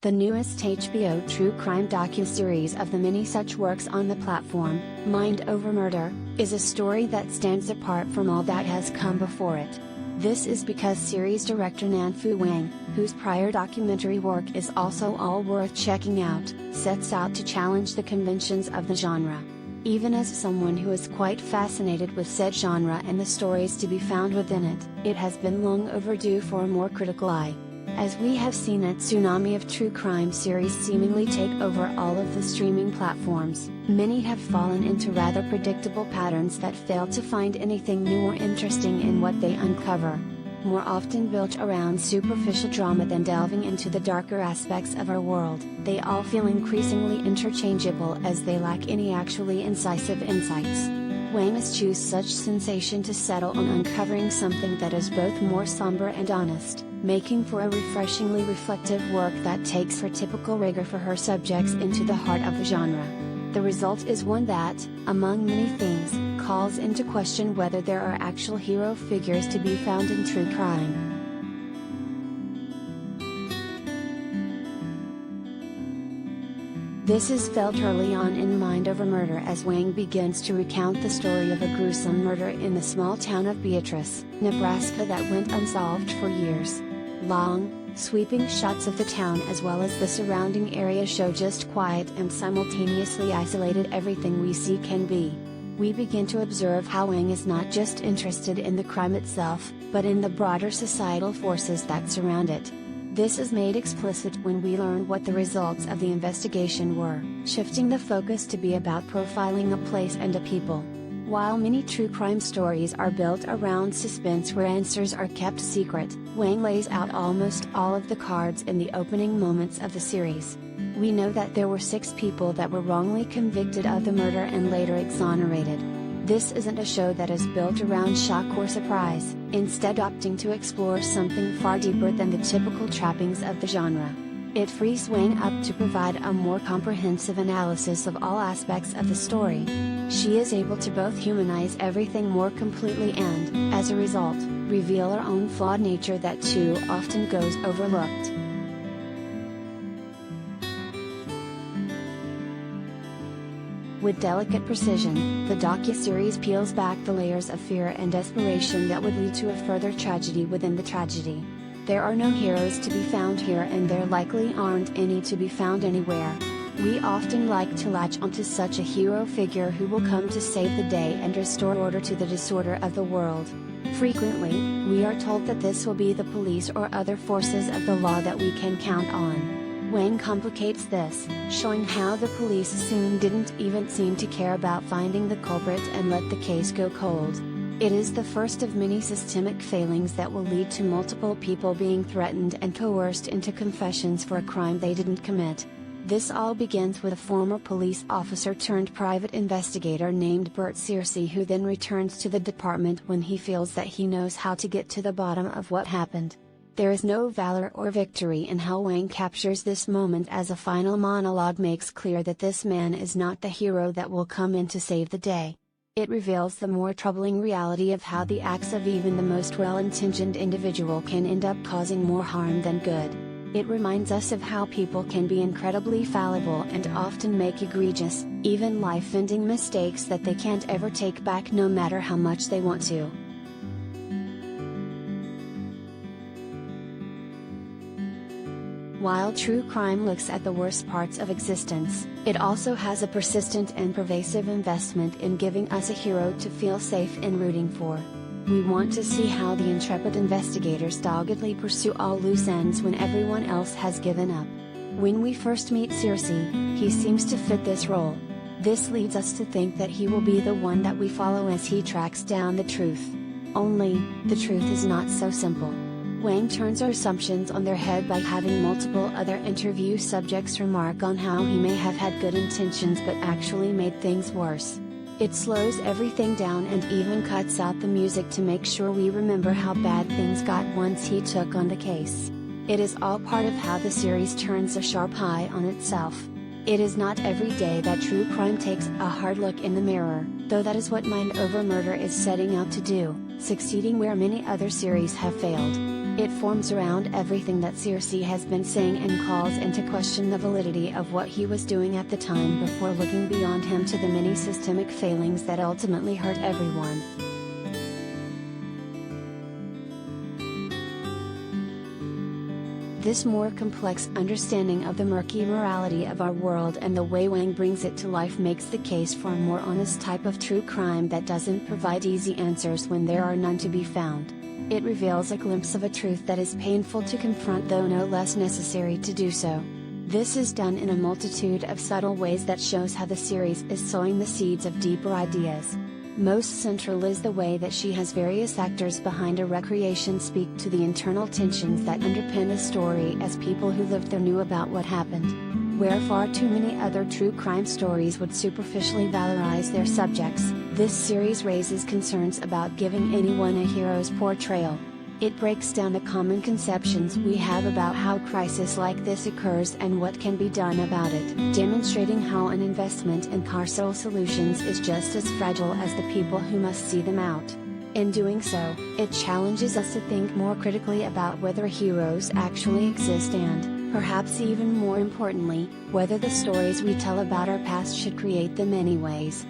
The newest HBO true crime docuseries of the many such works on the platform, Mind Over Murder, is a story that stands apart from all that has come before it. This is because series director Nanfu Wang, whose prior documentary work is also all worth checking out, sets out to challenge the conventions of the genre. Even as someone who is quite fascinated with said genre and the stories to be found within it, it has been long overdue for a more critical eye. As we have seen a tsunami of true crime series seemingly take over all of the streaming platforms, many have fallen into rather predictable patterns that fail to find anything new or interesting in what they uncover. More often built around superficial drama than delving into the darker aspects of our world, they all feel increasingly interchangeable as they lack any actually incisive insights. Wang eschews such sensation to settle on uncovering something that is both more somber and honest, making for a refreshingly reflective work that takes her typical rigor for her subjects into the heart of the genre. The result is one that, among many things, calls into question whether there are actual hero figures to be found in true crime. This is felt early on in Mind Over Murder as Wang begins to recount the story of a gruesome murder in the small town of Beatrice, Nebraska that went unsolved for years. Long, sweeping shots of the town as well as the surrounding area show just quiet and simultaneously isolated everything we see can be. We begin to observe how Wang is not just interested in the crime itself, but in the broader societal forces that surround it. This is made explicit when we learn what the results of the investigation were, shifting the focus to be about profiling a place and a people. While many true crime stories are built around suspense where answers are kept secret, Wang lays out almost all of the cards in the opening moments of the series. We know that there were 6 people that were wrongly convicted of the murder and later exonerated. This isn't a show that is built around shock or surprise, instead opting to explore something far deeper than the typical trappings of the genre. It frees Wang up to provide a more comprehensive analysis of all aspects of the story. She is able to both humanize everything more completely and, as a result, reveal her own flawed nature that too often goes overlooked. With delicate precision, the docuseries peels back the layers of fear and desperation that would lead to a further tragedy within the tragedy. There are no heroes to be found here and there likely aren't any to be found anywhere. We often like to latch onto such a hero figure who will come to save the day and restore order to the disorder of the world. Frequently, we are told that this will be the police or other forces of the law that we can count on. Wang complicates this, showing how the police soon didn't even seem to care about finding the culprit and let the case go cold. It is the first of many systemic failings that will lead to multiple people being threatened and coerced into confessions for a crime they didn't commit. This all begins with a former police officer turned private investigator named Bert Searcy who then returns to the department when he feels that he knows how to get to the bottom of what happened. There is no valor or victory in how Wang captures this moment as a final monologue makes clear that this man is not the hero that will come in to save the day. It reveals the more troubling reality of how the acts of even the most well-intentioned individual can end up causing more harm than good. It reminds us of how people can be incredibly fallible and often make egregious, even life-ending mistakes that they can't ever take back no matter how much they want to. While true crime looks at the worst parts of existence, it also has a persistent and pervasive investment in giving us a hero to feel safe in rooting for. We want to see how the intrepid investigators doggedly pursue all loose ends when everyone else has given up. When we first meet Searcy, he seems to fit this role. This leads us to think that he will be the one that we follow as he tracks down the truth. Only, the truth is not so simple. Wang turns our assumptions on their head by having multiple other interview subjects remark on how he may have had good intentions but actually made things worse. It slows everything down and even cuts out the music to make sure we remember how bad things got once he took on the case. It is all part of how the series turns a sharp eye on itself. It is not every day that true crime takes a hard look in the mirror, though that is what Mind Over Murder is setting out to do, succeeding where many other series have failed. It forms around everything that Circe has been saying and calls into question the validity of what he was doing at the time before looking beyond him to the many systemic failings that ultimately hurt everyone. This more complex understanding of the murky morality of our world and the way Wang brings it to life makes the case for a more honest type of true crime that doesn't provide easy answers when there are none to be found. It reveals a glimpse of a truth that is painful to confront, though no less necessary to do so. This is done in a multitude of subtle ways that shows how the series is sowing the seeds of deeper ideas. Most central is the way that she has various actors behind a recreation speak to the internal tensions that underpin a story as people who lived there knew about what happened. Where far too many other true crime stories would superficially valorize their subjects, this series raises concerns about giving anyone a hero's portrayal. It breaks down the common conceptions we have about how crisis like this occurs and what can be done about it, demonstrating how an investment in carceral solutions is just as fragile as the people who must see them out. In doing so, it challenges us to think more critically about whether heroes actually exist and, perhaps even more importantly, whether the stories we tell about our past should create them anyways.